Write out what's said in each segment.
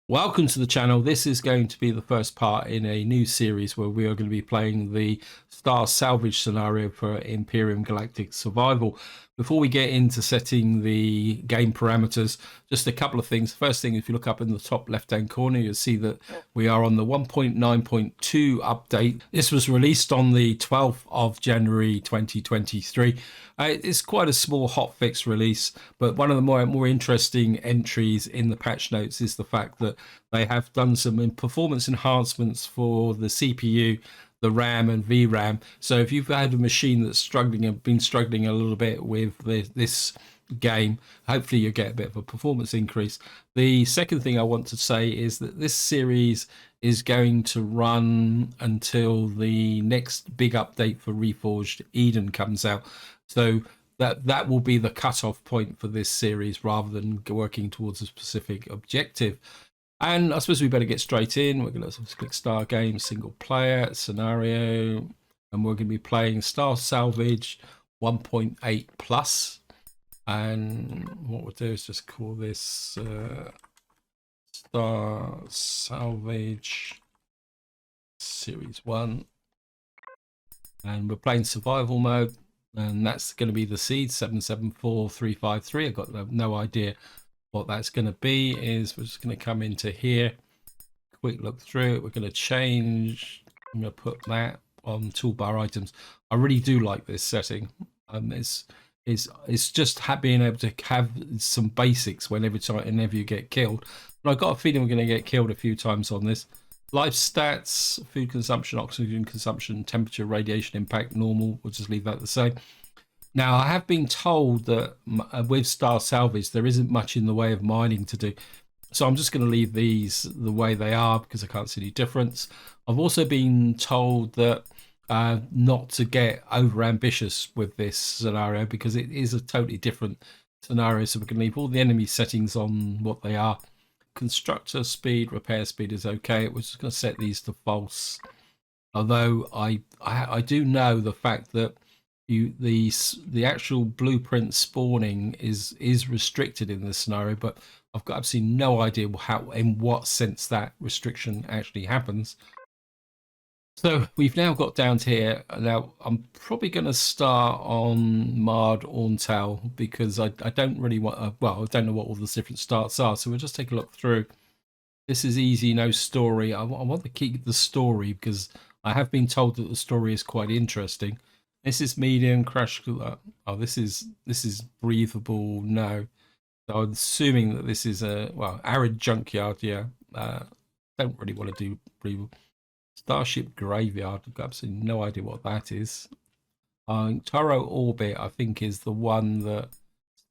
Welcome to the channel. This is going to be the first part in a new series where we are going to be playing the Star Salvage scenario for Empyrion Galactic Survival. Before we get into setting the game parameters, just a couple of things. First thing, if you look up in the top left-hand corner, you'll see that we are on the 1.9.2 update. This was released on the 12th of January 2023. It's quite a small hotfix release, but one of the more interesting entries in the patch notes is the fact that they have done some performance enhancements for the CPU, the RAM and VRAM. So if you've had a machine that's struggling and been struggling a little bit with this game, hopefully you get a bit of a performance increase. The second thing I want to say is that this series is going to run until the next big update for Reforged Eden comes out. So that will be the cutoff point for this series rather than working towards a specific objective. And I suppose we better get straight in. We're going to click Start Game, Single Player, Scenario, and we're going to be playing Star Salvage 1.8 plus. And what we'll do is just call this Star Salvage Series 1. And we're playing survival mode, and that's going to be the seed 774353. I've got no idea what that's going to be. Is we're just going to come into here, quick look through it. We're going to change. I'm going to put that on toolbar items. I really do like this setting. It's just being able to have some basics whenever you get killed. But I've got a feeling we're going to get killed a few times on this. Life stats, food consumption, oxygen consumption, temperature, radiation impact, normal. We'll just leave that the same. Now, I have been told that with Star Salvage, there isn't much in the way of mining to do. So I'm just going to leave these the way they are because I can't see any difference. I've also been told that not to get over ambitious with this scenario because it is a totally different scenario. So we're going to leave all the enemy settings on what they are. Constructor speed, repair speed is okay. We're just going to set these to false. Although I do know the fact that the actual blueprint spawning is restricted in this scenario, but I've got absolutely no idea in what sense that restriction actually happens. So we've now got down to here. Now I'm probably going to start on Mard Orntal because I don't really want I don't know what all the different starts are, so we'll just take a look through. This is easy, no story. I want to keep the story because I have been told that the story is quite interesting. This is medium crash. Oh, this is breathable. No, so I'm assuming that this is a arid junkyard. Yeah, don't really want to do breathable. Starship Graveyard. I've got absolutely no idea what that is. Taro Orbit, I think, is the one that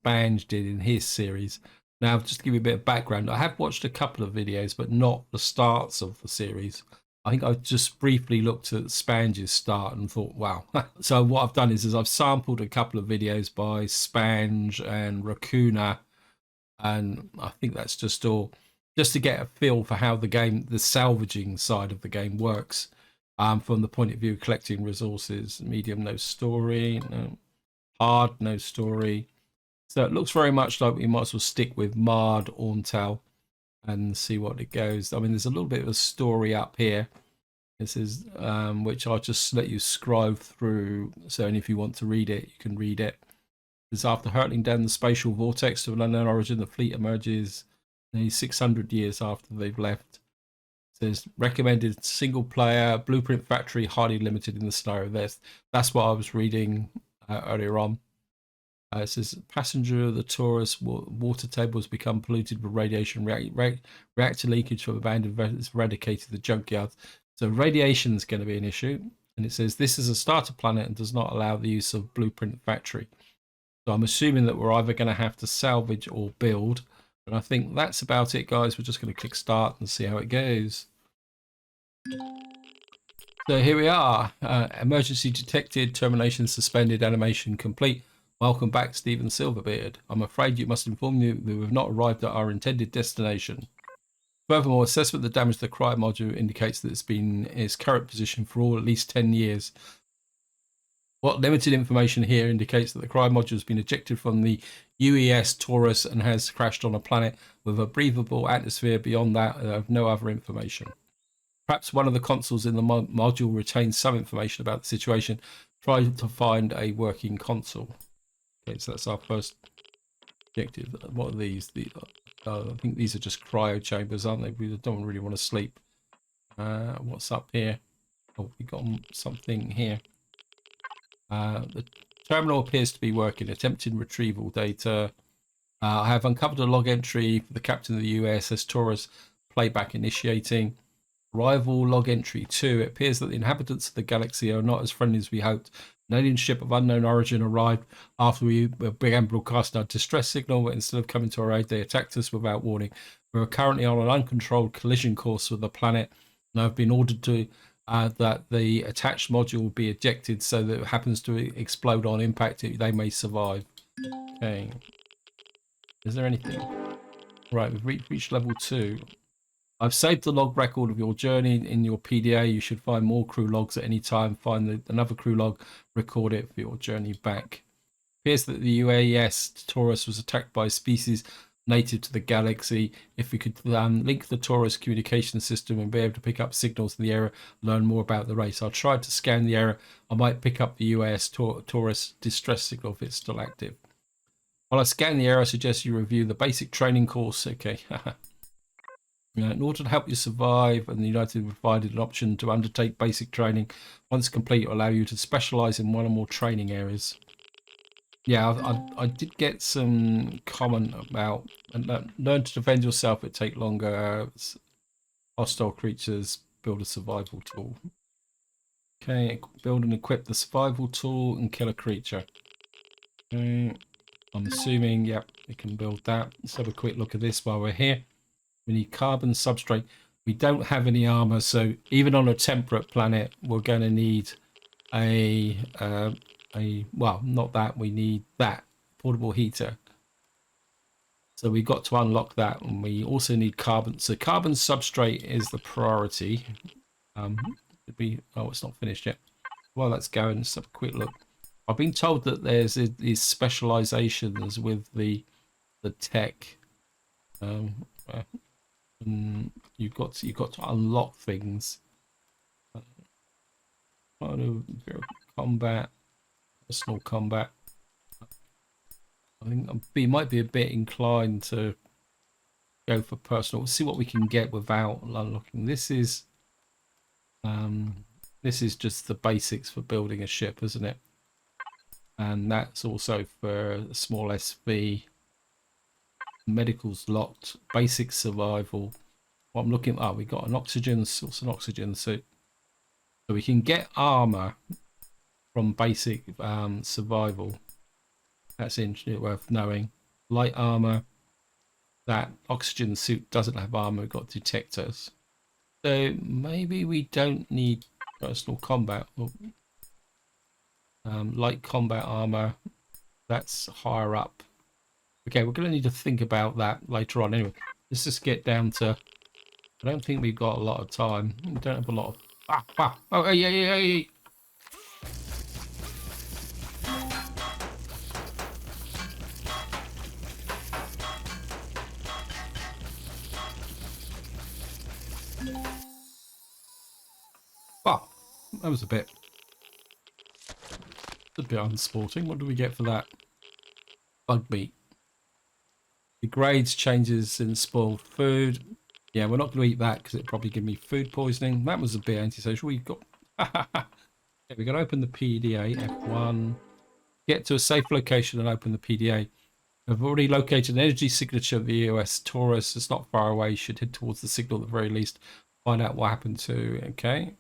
Salvage did in his series. Now, just to give you a bit of background, I have watched a couple of videos, but not the starts of the series. I think I just briefly looked at Salvage's start and thought, wow. So what I've done is I've sampled a couple of videos by Salvage and Raccoona, and I think that's just all just to get a feel for how the salvaging side of the game works, from the point of view of collecting resources. Medium, no story. No. Hard, no story. So it looks very much like we might as well stick with Mard Orntal and see what it goes. I mean, there's a little bit of a story up here. This is which I'll just let you scroll through. So if you want to read it, you can read it. It's after hurtling down the spatial vortex of an unknown origin, the fleet emerges 600 years after they've left. It says recommended single player, blueprint factory, highly limited in the scenario. That's what I was reading earlier on. It says passenger, the Taurus water table has become polluted with radiation. Reactor leakage from abandoned vessels eradicated the junkyard. So radiation is going to be an issue. And it says this is a starter planet and does not allow the use of blueprint factory. So I'm assuming that we're either going to have to salvage or build. And I think that's about it, guys. We're just going to click start and see how it goes. So here we are. Emergency detected, termination suspended, animation complete. Welcome back, Stephen Silverbeard. I'm afraid you must inform you that we have not arrived at our intended destination. Furthermore, assessment of the damage to the cryo module indicates that it's been in its current position for at least 10 years. What limited information here indicates that the cryo module has been ejected from the UES Taurus and has crashed on a planet with a breathable atmosphere. Beyond that, I have no other information. Perhaps one of the consoles in the module retains some information about the situation. Try to find a working console. Okay, so that's our first objective. What are these? I think these are just cryo chambers, aren't they? We don't really want to sleep. What's up here? Oh, we got something here. The terminal appears to be working. Attempting retrieval data. I have uncovered a log entry for the captain of the USS Taurus. Playback initiating. Arrival log entry 2. It appears that the inhabitants of the galaxy are not as friendly as we hoped. An alien ship of unknown origin arrived after we began broadcasting our distress signal, but instead of coming to our aid, they attacked us without warning. We are currently on an uncontrolled collision course with the planet, and I've been ordered to that the attached module will be ejected so that it happens to explode on impact. They may survive. Okay. Is there anything? Right, we've reached level 2. I've saved the log record of your journey in your PDA. You should find more crew logs at any time. Find another crew log, record it for your journey back. It appears that the UAS Taurus was attacked by a species native to the galaxy. If we could link the Taurus communication system and be able to pick up signals in the area, learn more about the race. I'll try to scan the area. I might pick up the UAS Taurus distress signal if it's still active. While I scan the area, I suggest you review the basic training course. Okay. In order to help you survive, and the United provided an option to undertake basic training. Once complete, it will allow you to specialize in one or more training areas. Yeah, I did get some comment about learn to defend yourself. It take longer. Hostile creatures, build a survival tool. Okay, build and equip the survival tool and kill a creature. Okay, I'm assuming, yep, we can build that. Let's have a quick look at this while we're here. We need carbon substrate. We don't have any armor, so even on a temperate planet, we're going to need well, not that. We need that portable heater. So we've got to unlock that, and we also need carbon. So carbon substrate is the priority. Oh, it's not finished yet. Well, let's go and just have a quick look. I've been told that there's these specializations with the tech. You've got to unlock things. Combat, personal combat. I think I might be a bit inclined to go for personal. We'll see what we can get without unlocking. This is just the basics for building a ship, isn't it? And that's also for a small SV. Medical's locked. Basic survival. What I'm looking at, we got an oxygen suit. So we can get armor from basic survival. That's worth knowing. Light armor. That oxygen suit doesn't have armor. We've got detectors. So maybe we don't need personal combat. Light combat armor. That's higher up. Okay, we're going to need to think about that later on. Anyway, let's just get down to... I don't think we've got a lot of time. We don't have a lot of... Oh, yeah. Oh, that was a bit unsporting. What do we get for that? Bug meat. Degrades, changes in spoiled food. Yeah, we're not going to eat that because it'll probably give me food poisoning. That was a bit antisocial. We've got... yeah, we're going to open the PDA, F1. Get to a safe location and open the PDA. I've already located an energy signature of the EOS Taurus. It's not far away. You should head towards the signal at the very least. Find out what happened to... Okay.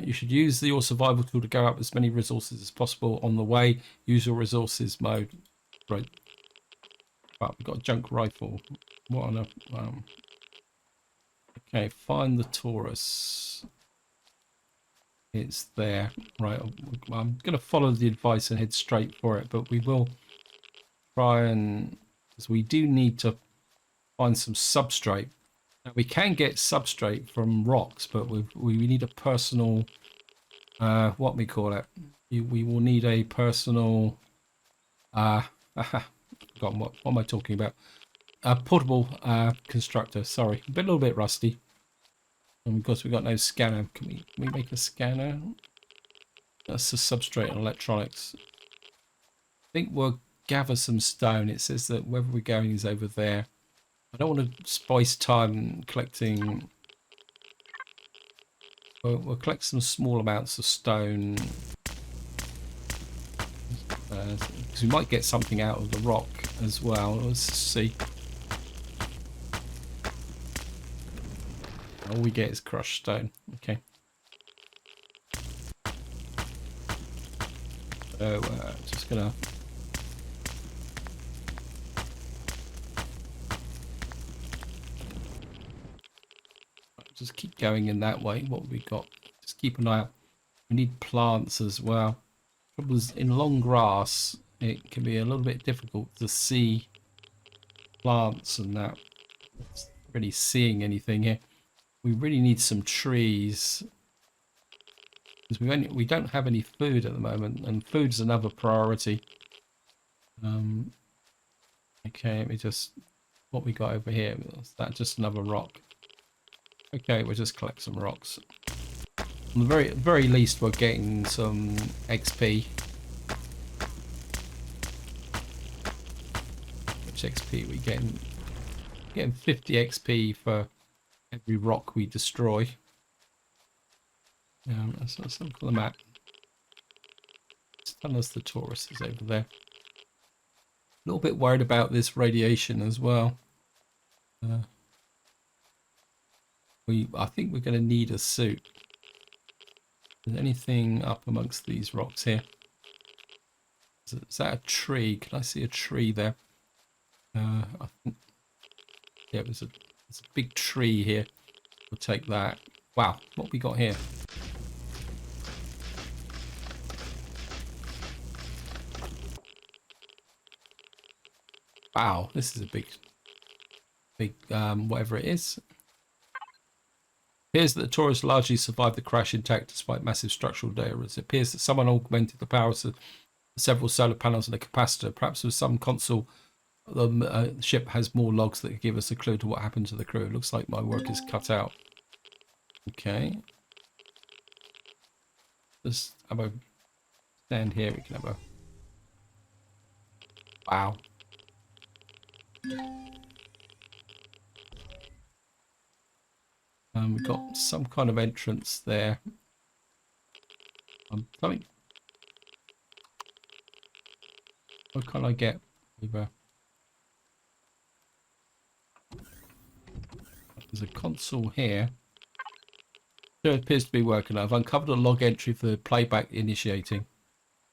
You should use your survival tool to go up as many resources as possible on the way. Use your resources mode. Right. But we've got a junk rifle. What on a... Okay, find the Taurus. It's there. Right, I'm going to follow the advice and head straight for it, but we will try and... because we do need to find some substrate. Now, we can get substrate from rocks, but we need a personal... what we call it. We will need a personal Forgotten what am I talking about? Portable constructor. Sorry, a little bit rusty. And of course, we've got no scanner. Can we make a scanner? That's the substrate on electronics. I think we'll gather some stone. It says that wherever we're going is over there. I don't want to spice time collecting. We'll collect some small amounts of stone. Because we might get something out of the rock as well. Let's see. All we get is crushed stone. Okay. So just gonna just keep going in that way. What have we got? Just keep an eye out. We need plants as well. Trouble is, in long grass, it can be a little bit difficult to see plants and that. It's really seeing anything here. We really need some trees because we don't have any food at the moment, and food's another priority. Okay, let me just what we got over here. Is that just another rock? Okay, we'll just collect some rocks. On the very least, we're getting some XP. Which XP we getting? Getting 50 XP for every rock we destroy. Let's look at the map. It's telling us the Taurus is over there. A little bit worried about this radiation as well. I think we're going to need a suit. Is there anything up amongst these rocks here? Is that a tree? Can I see a tree there? I think, yeah, there's a big tree here. We'll take that. Wow, what we got here? Wow, this is a big whatever it is. It appears that the Taurus largely survived the crash intact despite massive structural damage. It appears that someone augmented the power of several solar panels and a capacitor. Perhaps with some console, the ship has more logs that give us a clue to what happened to the crew. It looks like my work is cut out. Okay. Just have a stand here. We can have a... Wow. We've got some kind of entrance there. Something. What can I get? There's a console here. It appears to be working. I've uncovered a log entry for playback initiating.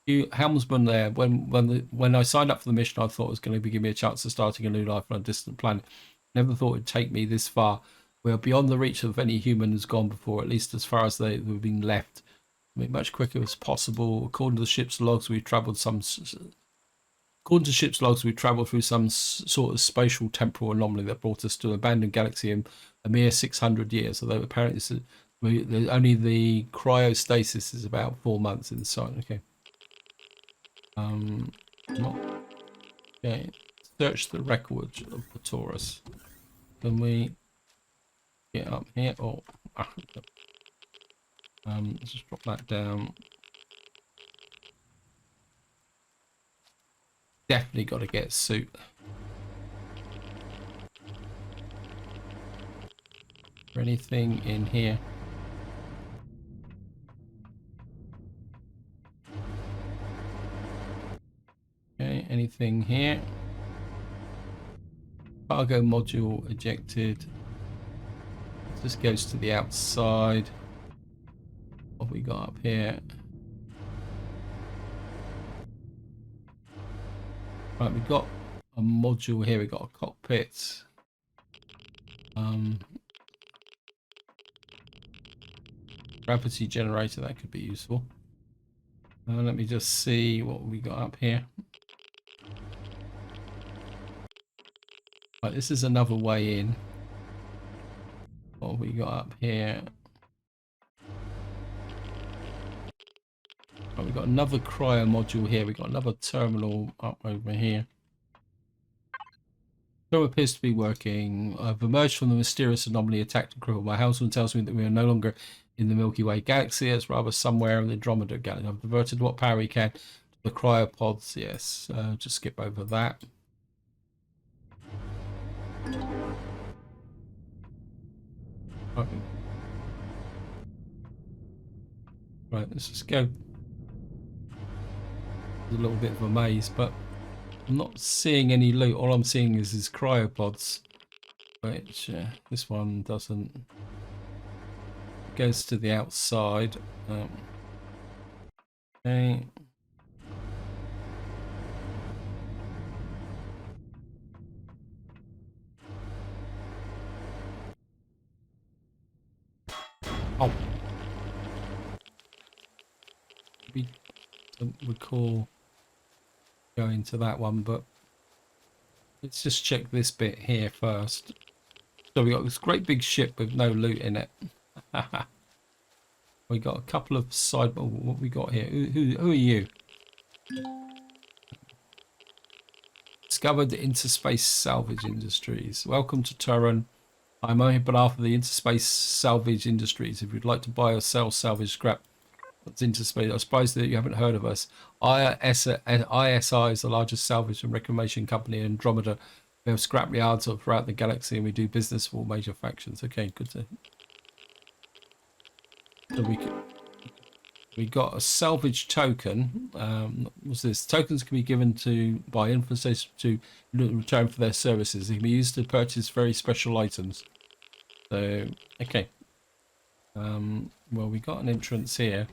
You helmsman there. When I signed up for the mission, I thought it was going to give me a chance of starting a new life on a distant planet. Never thought it'd take me this far. We are beyond the reach of any human who's gone before, at least as far as they've been left. I mean, much quicker as possible. According to the ship's logs, we've travelled through some sort of spatial temporal anomaly that brought us to an abandoned galaxy in a mere 600 years. Although apparently only the cryostasis is about 4 months inside. Okay. Okay. Search the record of the Taurus. Can we get up here? Oh, let's just drop that down. Definitely got to get a suit. Is there anything in here? Okay, anything here? Cargo module ejected. This goes to the outside. What have we got up here? Right, we've got a module here. We've got a cockpit. Gravity generator, that could be useful. Let me just see what we got up here. Right, this is another way in. What have we got up here? Right, we've got another cryo module here. We've got another terminal up over here. Terminal appears to be working. I've emerged from the mysterious anomaly attacked and crippled. My helmsman tells me that we are no longer in the Milky Way galaxy. It's rather somewhere in the Andromeda galaxy. I've diverted what power we can to the cryopods. Yes, just skip over that. Okay. Right, let's just go. There's a little bit of a maze, but I'm not seeing any loot. All I'm seeing is his cryopods, which this one doesn't. It goes to the outside. Okay. Oh. We don't recall going to that one, but let's just check this bit here first. So we got this great big ship with no loot in it. We got a couple of side. Oh, what we got here? Who are you? Discovered Interspace Salvage Industries. Welcome to Turin. I'm on behalf of the Interspace Salvage Industries. If you'd like to buy or sell salvage scrap, that's Interspace. I suppose that you haven't heard of us. ISI is the largest salvage and reclamation company in Andromeda. We have scrap yards throughout the galaxy, and we do business for all major factions. Okay, good to. So we got a salvage token. What's this? Tokens can be given to by influencers to return for their services. They can be used to purchase very special items. So okay. Well, we got an entrance here.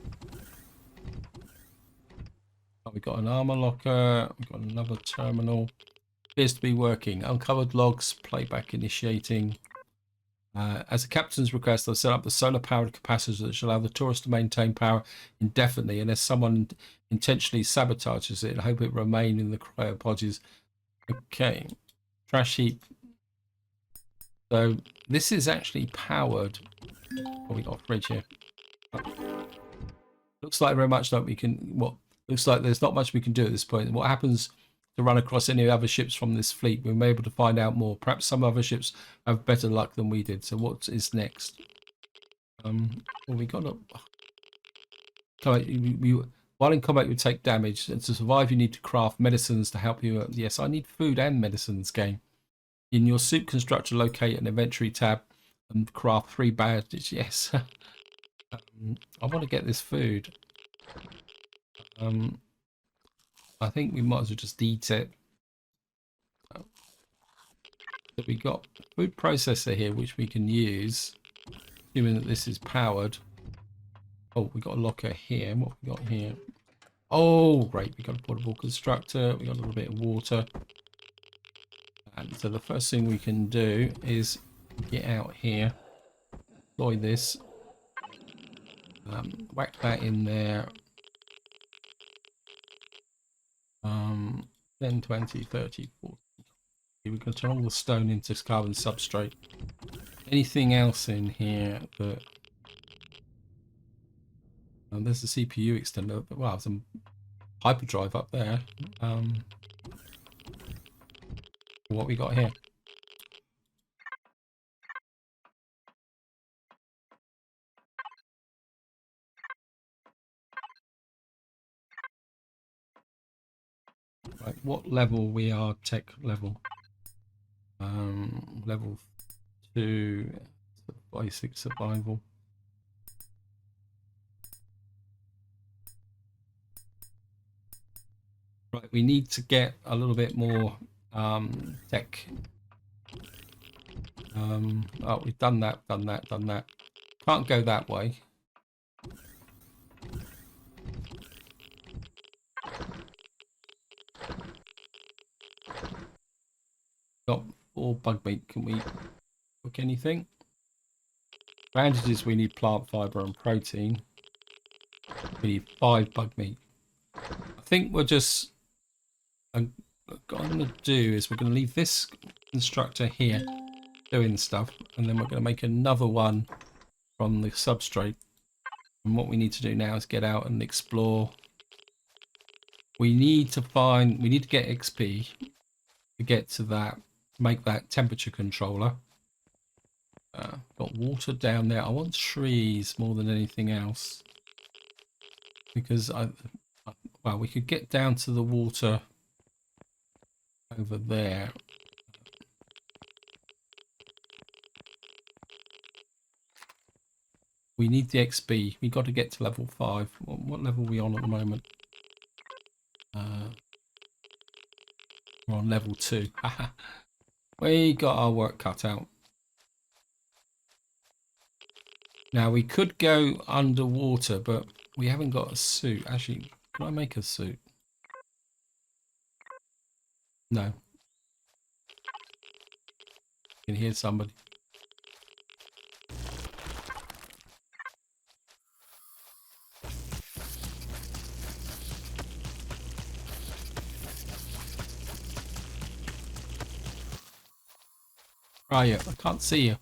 Oh, we got an armor locker. We got another terminal. Appears to be working. Uncovered logs. Playback initiating. As the captain's request, I've set up the solar-powered capacitors that should allow the tourist to maintain power indefinitely unless someone intentionally sabotages it. I hope it remain in the cryopodges. Okay. Trash heap. So this is actually powered. Oh, we got a fridge here. Looks like very much like we can. Well, looks like there's not much we can do at this point. What happens to run across any other ships from this fleet? We're able to find out more. Perhaps some other ships have better luck than we did. So what is next? Well, we got to. While in combat, you take damage. And to survive, you need to craft medicines to help you. Yes, I need food and medicines. Game. In your soup constructor, locate an inventory tab and craft 3 badges. Yes. I want to get this food. I think we might as well just eat it. So we got food processor here, which we can use, assuming that this is powered. Oh, we got a locker here. What we got here? Oh, great. We got a portable constructor. We got a little bit of water. And so the first thing we can do is get out here, deploy this, whack that in there. 10, 20, 30, 40. We can turn all the stone into carbon substrate. Anything else in here that... there's the CPU extender. Wow, some hyperdrive up there. What we got here? Right, what level we are? Tech level. Level 2, basic survival. Right, we need to get a little bit more tech. Oh, we've done that. Can't go that way. Got 4 bug meat. Can we cook anything? Bandages, we need plant fiber and protein. We need 5 bug meat. I think we're just... what I'm going to do is we're going to leave this constructor here doing stuff, and then we're going to make another one from the substrate. And what we need to do now is get out and explore we need to get XP to get to that, make that temperature controller. Got water down there. I want trees more than anything else, because well, we could get down to the water over there. We need the XP. We got to get to level 5. What level are we on at the moment? We're on level 2. We got our work cut out. Now we could go underwater, but we haven't got a suit. Actually, can I make a suit? No. I can hear somebody. Where are you? I can't see you.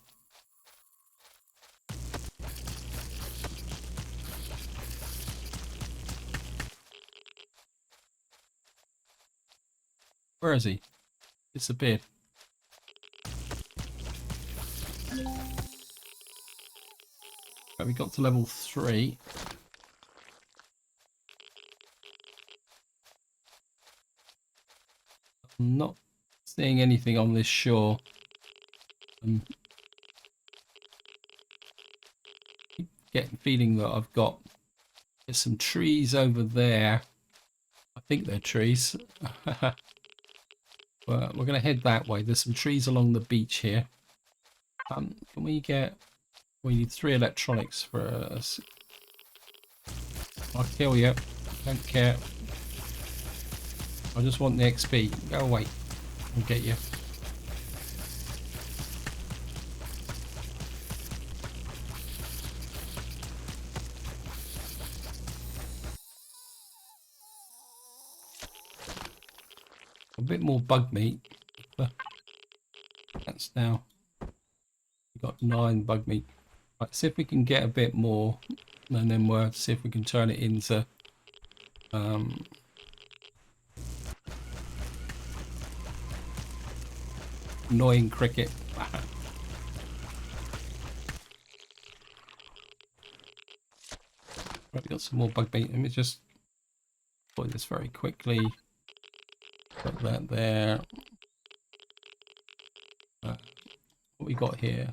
Where is he? Disappeared. Right, we got to level 3. I'm not seeing anything on this shore. Keep getting the feeling that I've got. There's some trees over there. I think they're trees. But we're going to head that way. There's some trees along the beach here. Can we get... We need 3 electronics for us. I'll kill you. Don't care. I just want the XP. Go away. I'll get you. A bit more bug meat. That's now. We've got 9 bug meat. Right, see if we can get a bit more, and then we'll see if we can turn it into annoying cricket. Right, we got some more bug meat. Let me just deploy this very quickly. Put that there. What we got here?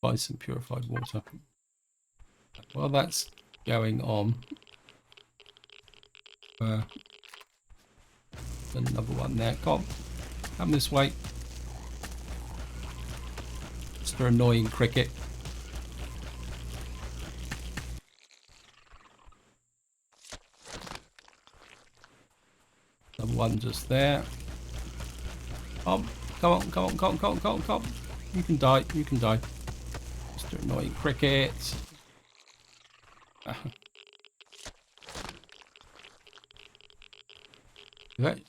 Buy some purified water. While that's going on, another one there. Come this way, Mr. Annoying Cricket. Another one just there. Come on. You can die. Mr. Annoying Cricket.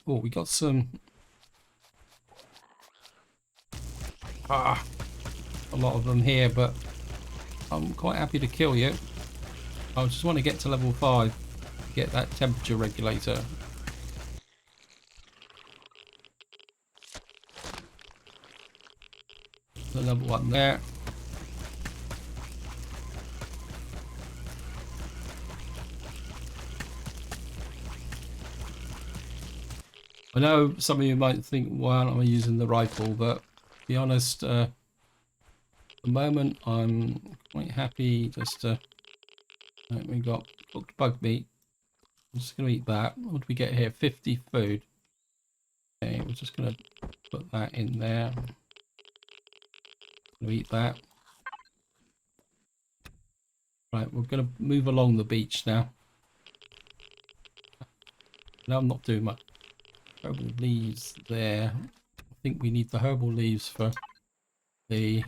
Oh, we got some. A lot of them here, but I'm quite happy to kill you. I just want to get to level 5, get that temperature regulator. Another one there. I know some of you might think, why aren't I using the rifle? But to be honest, at the moment I'm quite happy just to... Right, we got cooked bug meat. I'm just going to eat that. What do we get here? 50 food. Okay, we're just going to put that in there. Gonna eat that. Right, we're going to move along the beach now. No, I'm not doing much. Herbal leaves there. I think we need the herbal leaves for the...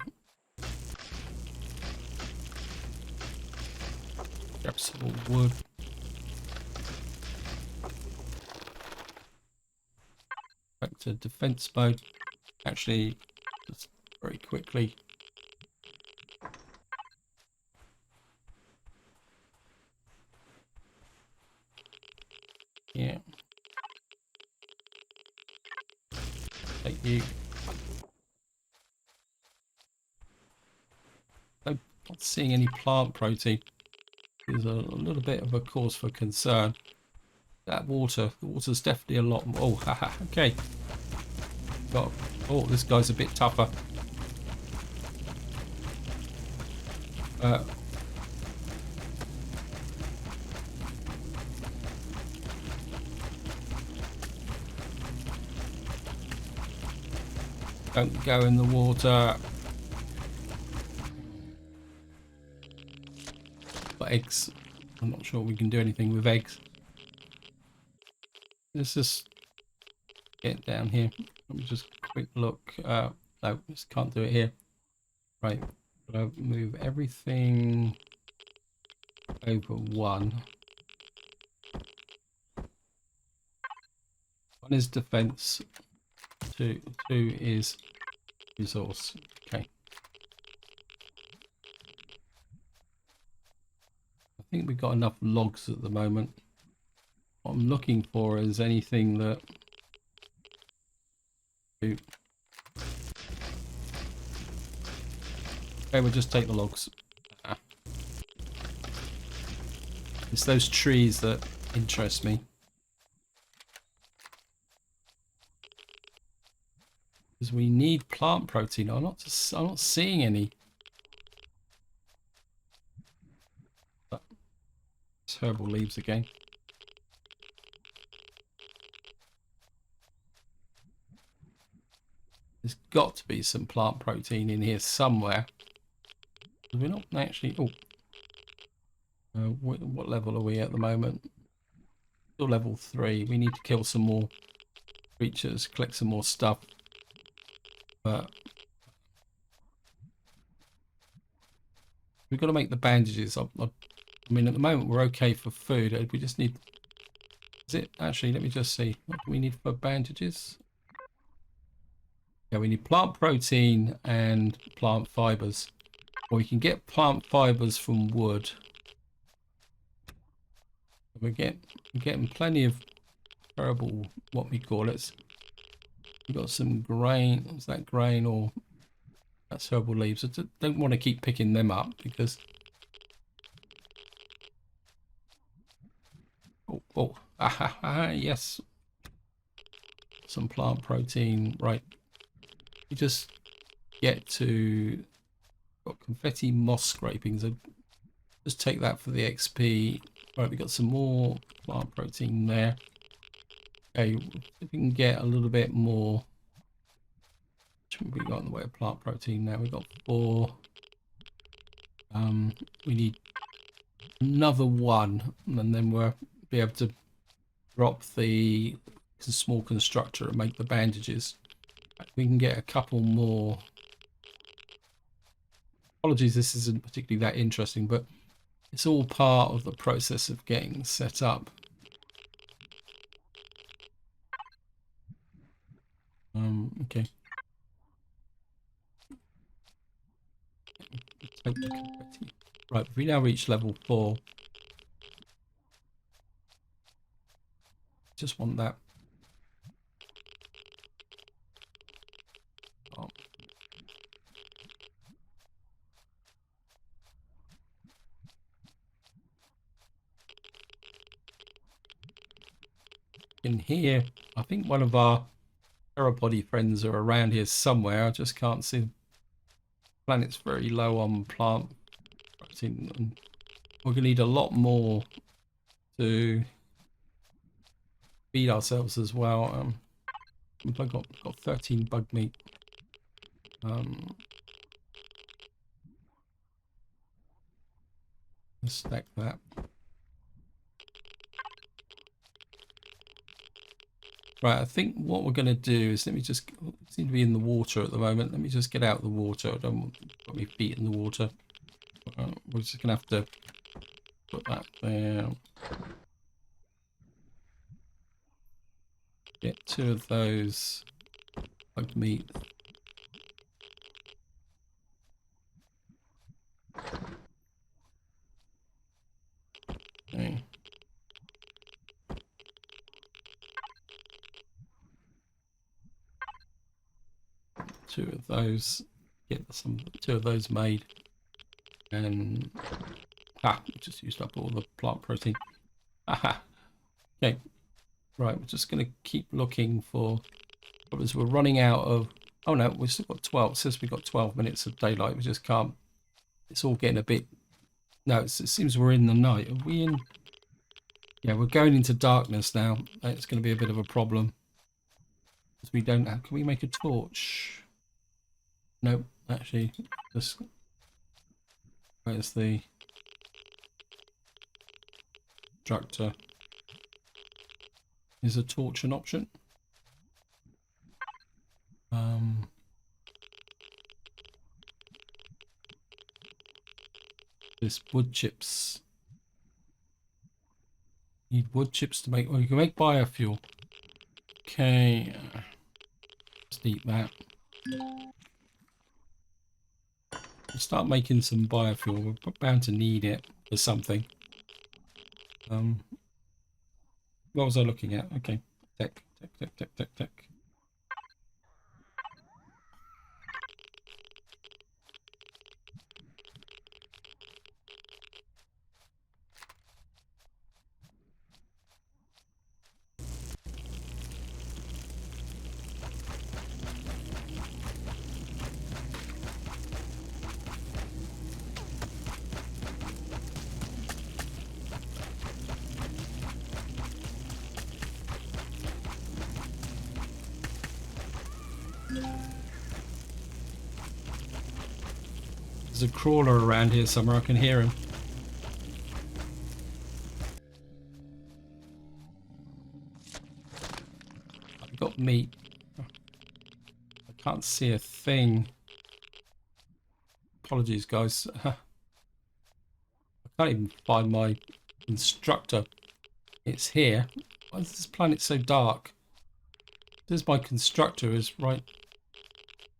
Grab some more wood. Back to defense mode. Actually, just very quickly. you. I'm not seeing any plant protein. There's a little bit of a cause for concern. That water, the water's definitely a lot more. Oh, haha, okay. Got, oh, this guy's a bit tougher. Don't go in the water. But eggs, I'm not sure we can do anything with eggs. Let's just get down here. Let me just quick look. No, just can't do it here. Right, gotta move everything over one. One is defense. Two is resource. Okay. I think we've got enough logs at the moment. What I'm looking for is anything that. Okay, we'll just take the logs. It's those trees that interest me. Because we need plant protein. I'm not seeing any. But it's herbal leaves again. There's got to be some plant protein in here somewhere. We're not actually. Oh, what level are we at the moment? Still level 3. We need to kill some more creatures, collect some more stuff. But we've got to make the bandages. I mean, at the moment we're okay for food. We just need. Is it actually? Let me just see. What do we need for bandages? Yeah, we need plant protein and plant fibers. Well, we can get plant fibers from wood. We're getting plenty of herbal, what we call it. We've got some grain. Is that grain or that's herbal leaves? I don't want to keep picking them up because. Oh, yes. Some plant protein. Right. You just get to. Got confetti moss scrapings. So just take that for the XP. Right, we got some more plant protein there. Okay, if we can get a little bit more. What have we got in the way of plant protein now? We've got 4. We need another 1, and then we'll be able to drop the small constructor and make the bandages. We can get a couple more. Apologies, this isn't particularly that interesting, but it's all part of the process of getting set up. Okay. Take the confetti. Right, we now reach level 4. Just want that. Oh. In here, I think one of our theropody friends are around here somewhere. I just can't see them. The planet's very low on plant protein, and we're gonna need a lot more to feed ourselves as well. I've got 13 bug meat. Let's stack that. Right, I think what we're going to do is, let me just, seem to be in the water at the moment. Let me just get out of the water. I don't want my feet in the water. We're just going to have to put that there. Get 2 of those bug meat. Okay. 2 of those. Get two of those made. And just used up all the plant protein. Aha. Okay. Right, we're just going to keep looking for. Because we're running out of. Oh no, we've still got 12. It says we've got 12 minutes of daylight. We just can't. It's all getting a bit. No, it seems we're in the night. Are we in? Yeah, we're going into darkness now. It's going to be a bit of a problem. Because we don't have. Can we make a torch? Nope, actually, just. Where's the constructor? Is a torch an option? This wood chips. Need wood chips to make. Well, you can make biofuel. Okay, let's eat that. We'll start making some biofuel. We're bound to need it for something. What was I looking at? Okay, tech. There's a crawler around here somewhere. I can hear him. I've got meat. I can't see a thing. Apologies, guys. I can't even find my constructor. It's here. Why is this planet so dark? This is my constructor is right.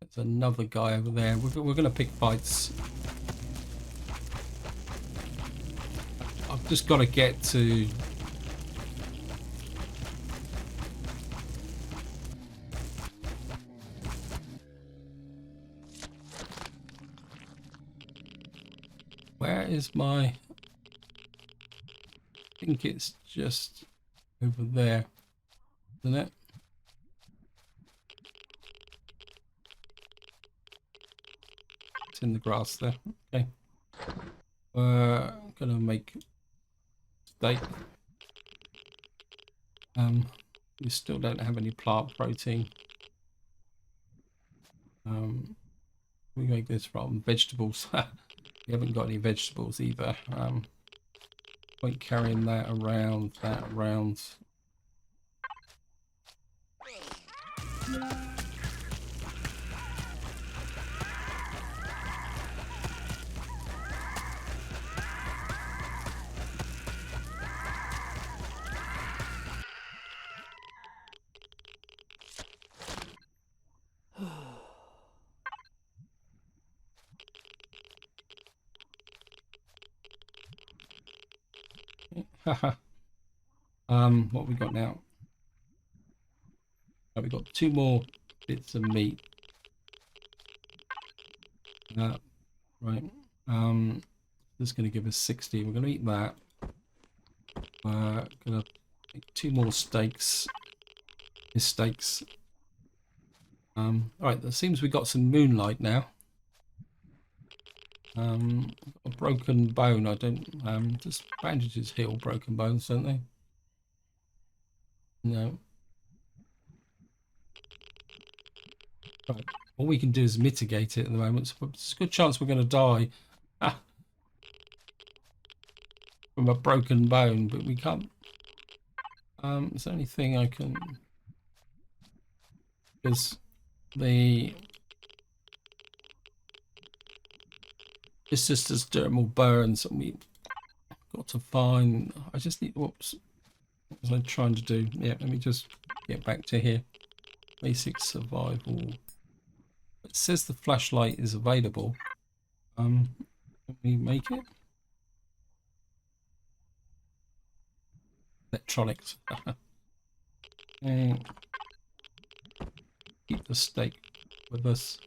There's another guy over there. We're going to pick fights. I've just got to get to... Where is my... I think it's just over there, isn't it? It's in the grass there. Okay. I'm gonna make steak. We still don't have any plant protein. We make this from vegetables. We haven't got any vegetables either. Point carrying that around, what we got now? Oh, we got 2 more bits of meat. Right. This is going to give us 60. We're going to eat that. We're going to make 2 more steaks. Steaks. All right. It seems we got some moonlight now. A broken bone. I don't. Just bandages heal broken bones, don't they? No. Right. All we can do is mitigate it at the moment. So it's a good chance we're going to die from a broken bone, but we can't. Is there anything I can? Because it's just as dermal burns, and we got to find. I just need. Whoops. What was I trying to do? Yeah. Let me just get back to here. Basic survival. It says the flashlight is available. Can we make it? Electronics. And keep the steak with us.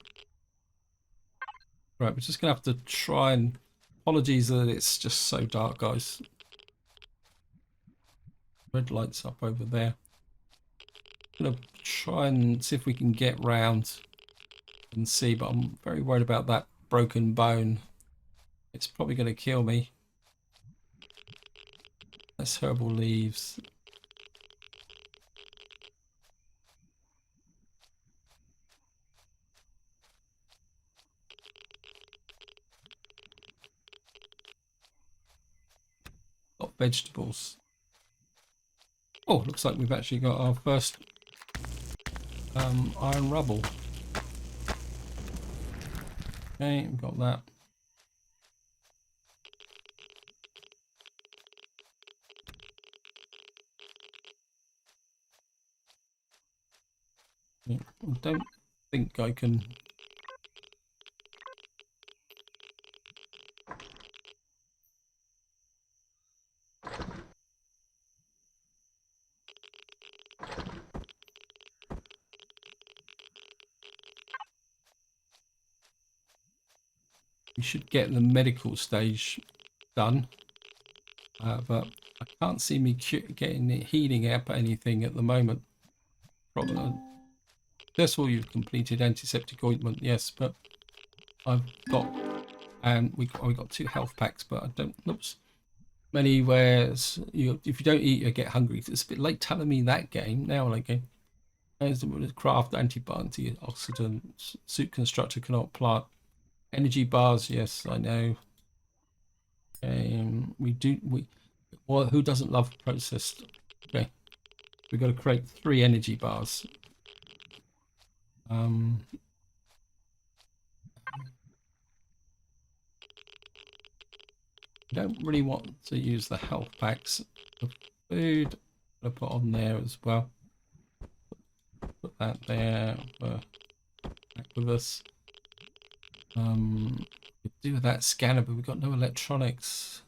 Right, we're just gonna have to try and apologies that it's just so dark, guys. Red lights up over there. I'm gonna try and see if we can get round and see, but I'm very worried about that broken bone. It's probably gonna kill me. That's herbal leaves. Got vegetables. Oh, looks like we've actually got our first iron rubble. Okay, we've got that. I don't think I can. We should get the medical stage done, but I can't see me getting it healing up anything at the moment. Probably. That's all you've completed antiseptic ointment, yes, but I've got, and we got 2 health packs, but I don't. Oops. Many wares. If you don't eat, you get hungry. It's a bit late telling me that game now. Like game. Craft antioxidant. Suit constructor cannot plant. Energy bars, yes, I know. Well, who doesn't love processed? Okay, we've got to create 3 energy bars. I don't really want to use the health packs. The food I'll put on there as well. Put that there. Back with us. Could do with that scanner, but we've got no electronics.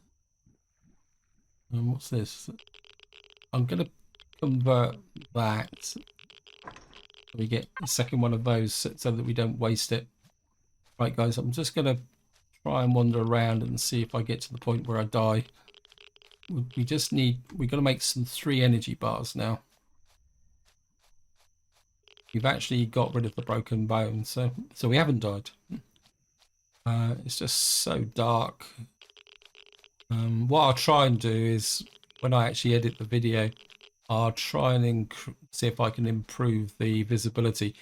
What's this? I'm gonna convert that. We get a second one of those so that we don't waste it. Right, guys, I'm just gonna try and wander around and see if I get to the point where I die. We got to make some 3 energy bars now. We've actually got rid of the broken bone, so we haven't died. It's just so dark. What I'll try and do is, when I actually edit the video, I'll try and see if I can improve the visibility,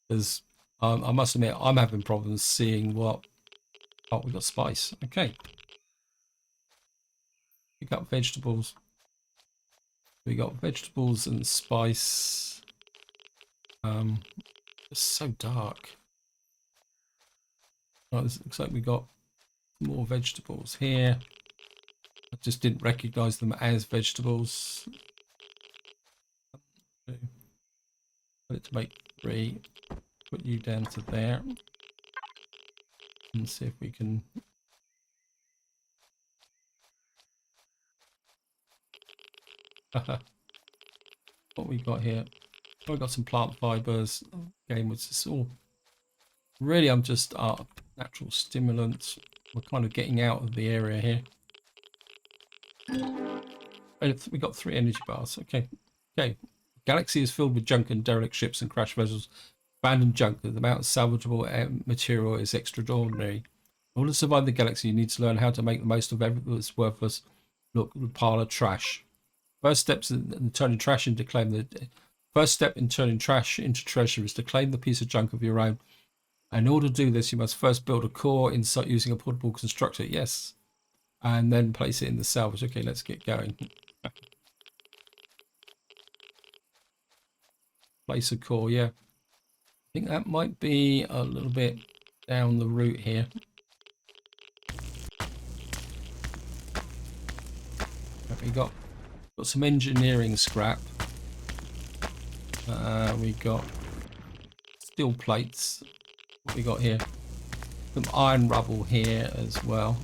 because I must admit I'm having problems seeing what. Oh, we got spice. Okay. Pick up vegetables. We got vegetables and spice. It's so dark. Oh, this looks like we got more vegetables here. I just didn't recognize them as vegetables. Put it to make 3. Put you down to there. And see if we can. What we got here? Oh, I got some plant fibers. Game was just all. Really, I'm just natural stimulants. We're kind of getting out of the area here. We got 3 energy bars. Okay. Galaxy is filled with junk and derelict ships and crash vessels. Abandoned junk. The amount of salvageable material is extraordinary. In order to survive the galaxy, you need to learn how to make the most of everything that's worthless. Look, a pile of trash. First steps in turning trash into First step in turning trash into treasure is to claim the piece of junk of your own. In order to do this, you must first build a core inside using a portable constructor. Yes. And then place it in the salvage. Okay, let's get going. Place a core, yeah. I think that might be a little bit down the route here. We got some engineering scrap. We got steel plates. What we got here? Some iron rubble here as well.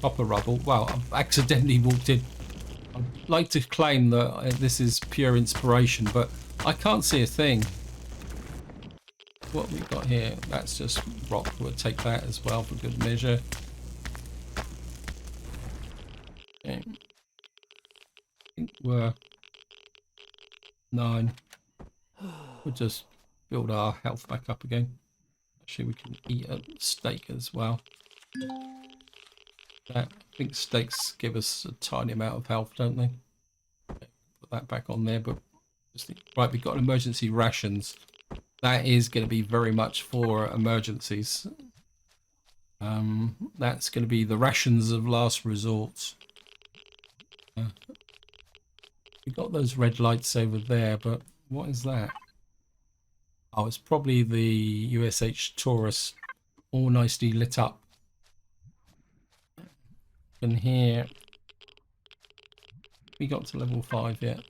Copper rubble. Wow, I've accidentally walked in. I'd like to claim that this is pure inspiration, but I can't see a thing. what we got here, that's just rock. We'll take that as well for good measure. Okay. I think we're 9. We'll just build our health back up again. Actually, we can eat a steak as well. I think steaks give us a tiny amount of health, don't they? Okay, put that back on there, but right, we've got emergency rations. That is going to be very much for emergencies. That's going to be the rations of last resort. We've got those red lights over there, but what is that? Oh, it's probably the USH Taurus, all nicely lit up. And here, we got to level 5 yet.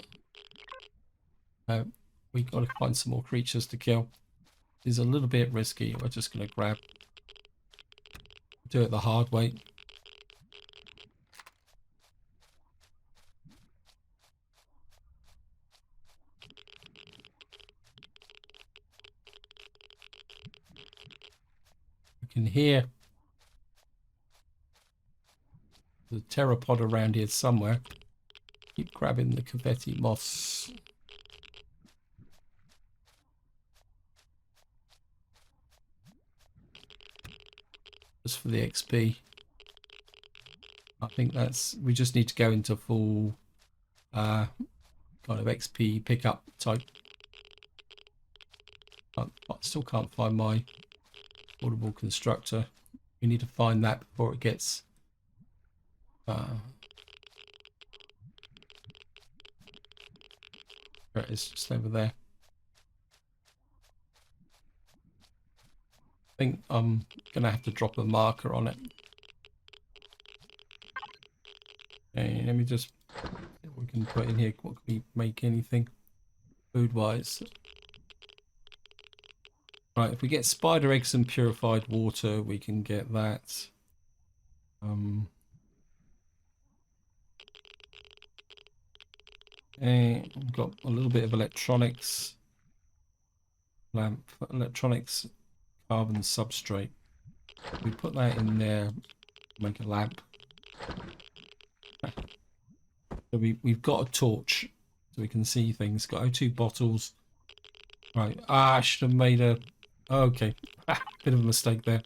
We got to find some more creatures to kill. It's a little bit risky. We're just going to do it the hard way. We can hear the pteropod around here somewhere. Keep grabbing the confetti moss. Just for the XP. I think we just need to go into full kind of XP pickup type. I still can't find my portable constructor. We need to find that before it gets there it is, just over there. I think I'm gonna have to drop a marker on it. Okay, let me just, we can put in here, what can we make anything food wise? Right, if we get spider eggs and purified water, we can get that. Okay, we've got a little bit of electronics. Lamp, electronics, carbon substrate. We put that in there, make a lamp. So we've got a torch, so we can see things. Got O2 bottles. Right, I should have made a... Okay, bit of a mistake there.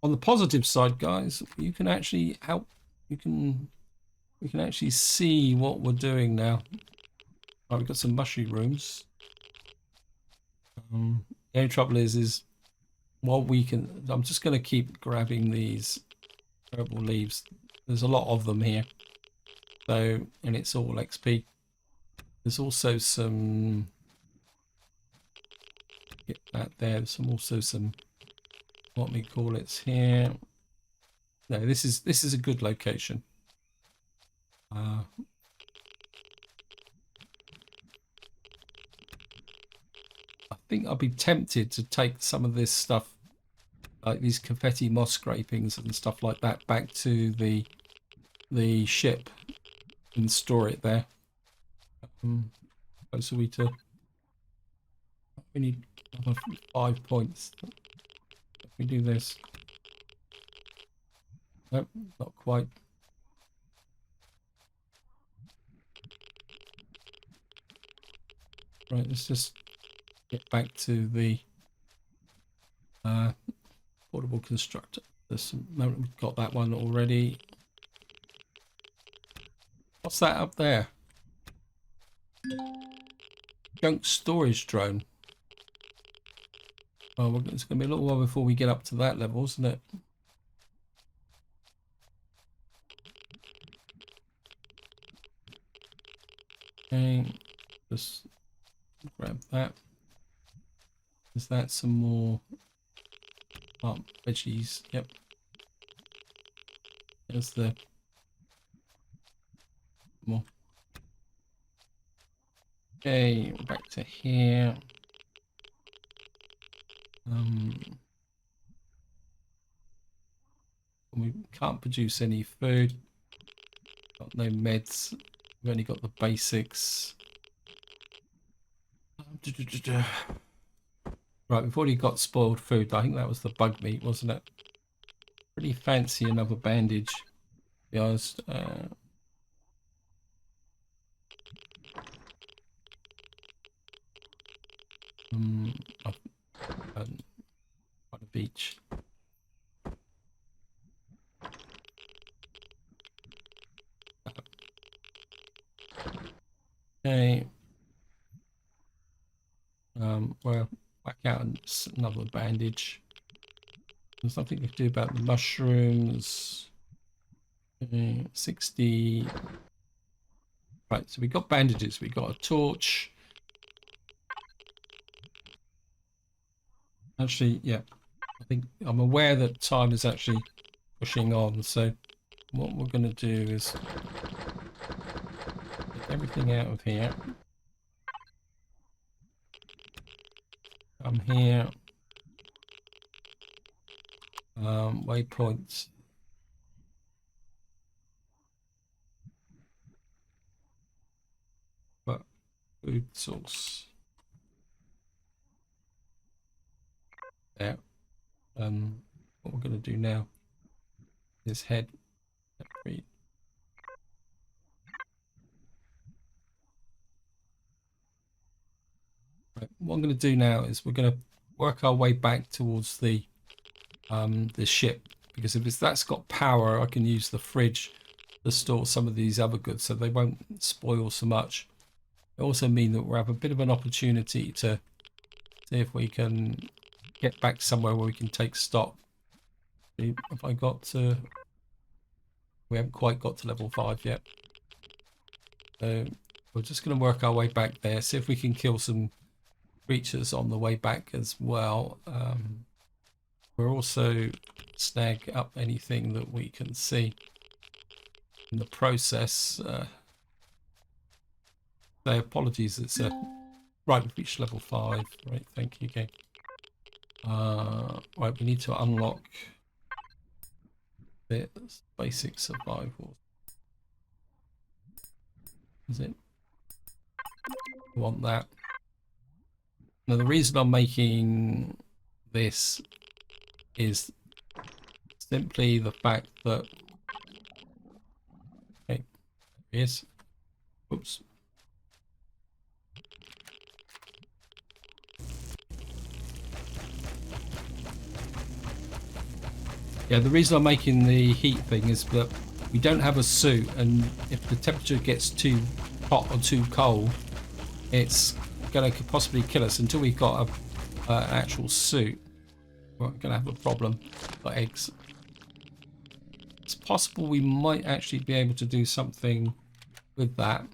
On the positive side, guys, you can actually help. We can actually see what we're doing now. Right, we've got some mushrooms. The only trouble is what we can... I'm just going to keep grabbing these herbal leaves. There's a lot of them here. So, and it's all XP. There's also some... Get that there. There's also some... What we call it's here. No, this is a good location. I think I'll be tempted to take some of this stuff, like these confetti moss scrapings and stuff like that, back to the ship and store it there. So we need 5 points. If we do this, nope, not quite. Right, let's just get back to the portable constructor. We've got that one already. What's that up there? Junk storage drone. Oh, it's going to be a little while before we get up to that level, isn't it? Okay, just grab that. Is that some more veggies? Yep. There's the more. Okay, back to here. We can't produce any food. Got no meds. We've only got the basics. Right, we've already got spoiled food. I think that was the bug meat, wasn't it? Pretty fancy another bandage, to be honest. I've done quite a beach. Okay. Well, back out and another bandage. There's nothing to do about the mushrooms. 60. Right, so we got bandages, we got a torch. Actually, yeah, I think I'm aware that time is actually pushing on. So what we're going to do is take everything out of here. Come here. Waypoints. But food source. There. What we're going to do now is head. Right, what I'm going to do now is we're going to work our way back towards the ship, because if that's got power, I can use the fridge to store some of these other goods so they won't spoil so much. It also means that we'll have a bit of an opportunity to see if we can get back somewhere where we can take stock. Have I got to... We haven't quite got to level 5 yet. So we're just going to work our way back there, see if we can kill some creatures on the way back as well. We'll also snag up anything that we can see in the process. So apologies, it's a... Right, we've reached level 5. Right, thank you again. Right, we need to unlock this basic survival. Is it? I want that. Now, the reason I'm making this is simply the fact that... Okay, there he is. Oops. Yeah, the reason I'm making the heat thing is that we don't have a suit, and if the temperature gets too hot or too cold, it's going to possibly kill us. Until we've got an actual suit, we're going to have a problem for eggs. It's possible we might actually be able to do something with that.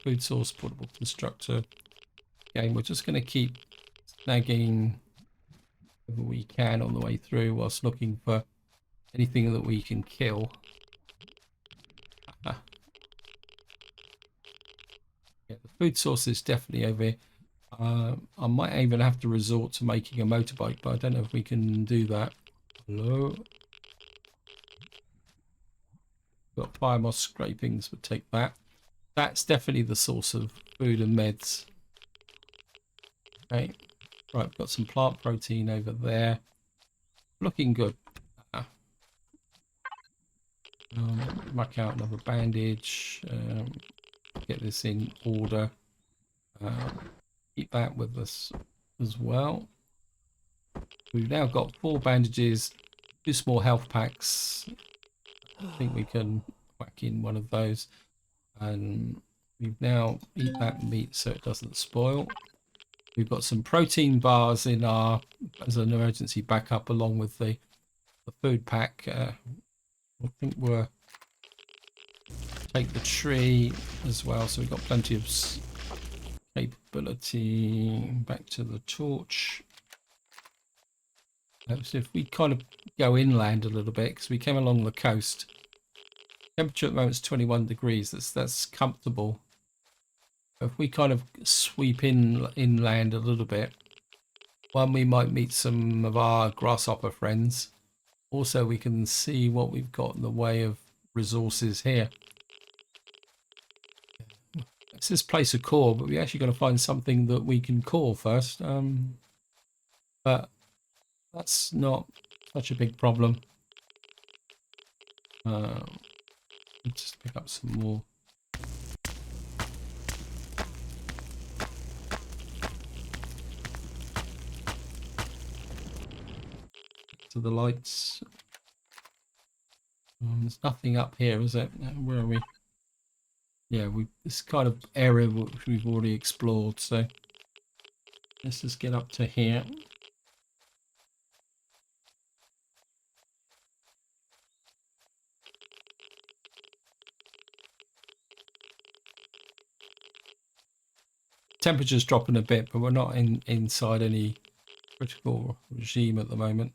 Food source, portable constructor. Again, we're just going to keep snagging whatever we can on the way through whilst looking for anything that we can kill. Yeah, the food source is definitely over here. I might even have to resort to making a motorbike, but I don't know if we can do that. Hello? Got fire moss scrapings, would take that. That's definitely the source of food and meds. Okay. Right, we've got some plant protein over there. Looking good. Muck out another bandage. Get this in order. Keep that with us as well. We've now got 4 bandages, 2 small health packs. I think we can whack in one of those. And we've now eat that meat so it doesn't spoil. We've got some protein bars in our as an emergency backup, along with the food pack. I think we'll take the tree as well, so we've got plenty of capability. Back to the torch. So if we kind of go inland a little bit, because we came along the coast, temperature at the moment is 21 degrees. That's comfortable. If we kind of sweep inland a little bit, one, we might meet some of our grasshopper friends. Also, we can see what we've got in the way of resources here. It says place a core, but we actually got to find something that we can core first. But that's not such a big problem. Let's just pick up some more. To the lights. There's nothing up here, is it? Where are we? Yeah, this kind of area which we've already explored, so let's just get up to here. Temperature's dropping a bit, but we're not inside any critical regime at the moment.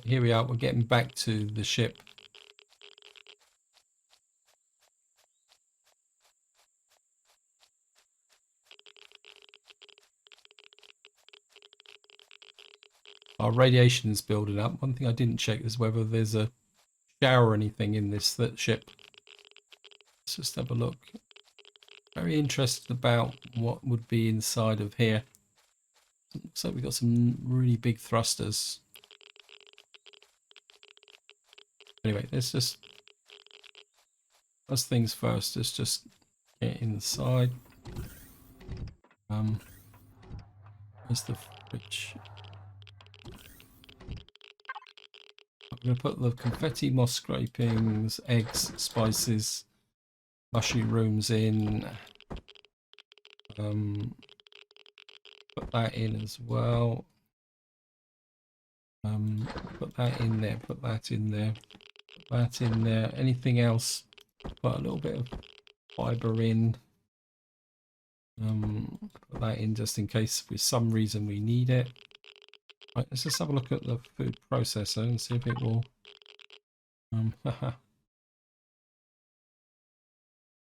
Here we are, we're getting back to the ship. Our radiation is building up. One thing I didn't check is whether there's a shower or anything in this ship. Let's just have a look. Very interested about what would be inside of here. Looks like we've got some really big thrusters. Anyway, let's just, first things first, let's just get inside. Where's the fridge? I'm going to put the confetti, moss scrapings, eggs, spices, mushrooms in. Put that in as well. Put that in there, put that in there, put that in there. Anything else? Put a little bit of fibre in. Put that in just in case for some reason we need it. Right, let's just have a look at the food processor and see if it will.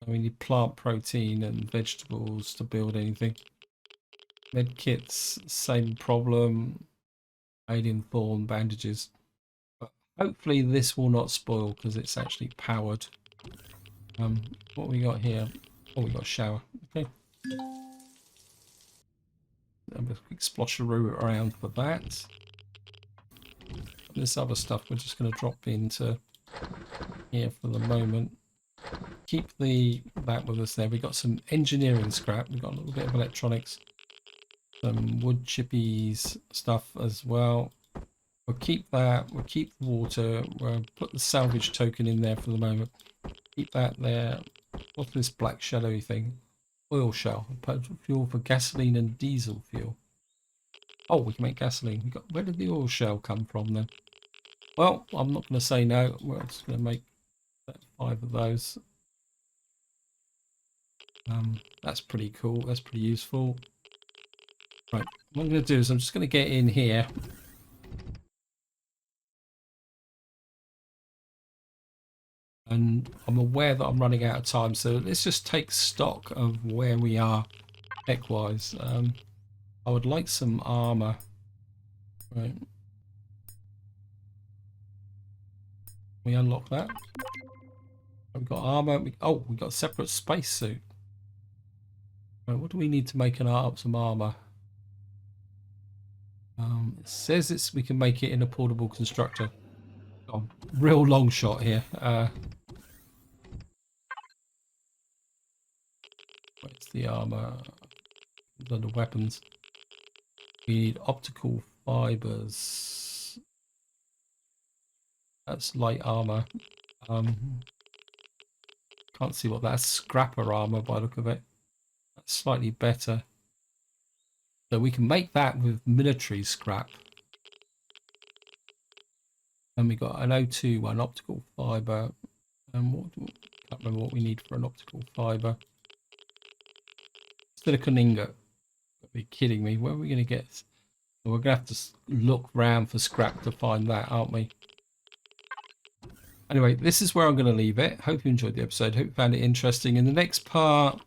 We need plant protein and vegetables to build anything. Med kits, same problem. Alien thorn bandages. But hopefully this will not spoil because it's actually powered. What we got here? Oh, we got a shower. Okay. Have a quick splosharoo around for that. This other stuff we're just going to drop into here for the moment. Keep that with us there. We got some engineering scrap. We've got a little bit of electronics. Some wood chippies stuff as well. We'll keep that. We'll keep the water. We'll put the salvage token in there for the moment. Keep that there. What's this black shadowy thing? Oil shell. Fuel for gasoline and diesel fuel. Oh, we can make gasoline. Where did the oil shell come from then? Well, I'm not going to say no. We're just going to make 5 of those. That's pretty cool. That's pretty useful. Right. What I'm going to do is I'm just going to get in here. And I'm aware that I'm running out of time, so let's just take stock of where we are tech-wise. I would like some armor. Right. We unlock that. We've got armor. We got a separate spacesuit. Right, what do we need to make some armor? It says we can make it in a portable constructor. Oh, real long shot here. Where's the armor? Under weapons. We need optical fibers. That's light armor. Can't see what that's. Scrapper armor by the look of it. That's slightly better. So we can make that with military scrap. And we got an O2 one, optical fiber. And can't remember what we need for an optical fiber. Silicon ingot. You're kidding me. Where are we going to get? We're going to have to look round for scrap to find that, aren't we? Anyway, this is where I'm going to leave it. Hope you enjoyed the episode. Hope you found it interesting. In the next part,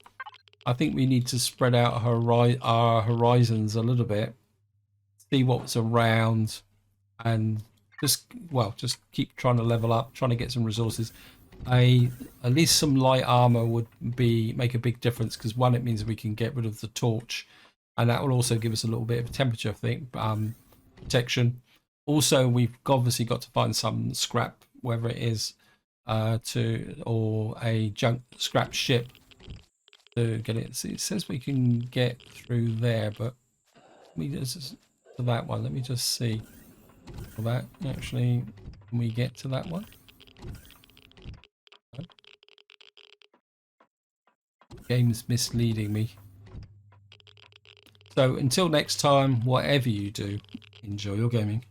I think we need to spread out our horizons a little bit. See what's around and just keep trying to level up, trying to get some resources. At least some light armor would make a big difference, because one, it means we can get rid of the torch, and that will also give us a little bit of temperature, I think, protection. Also, we've obviously got to find some scrap, whether it is or a junk scrap ship to get it. See, it says we can get through there, but to that one. Let me just see. For that, actually, can we get to that one? No. Game's misleading me. So until next time, whatever you do, enjoy your gaming.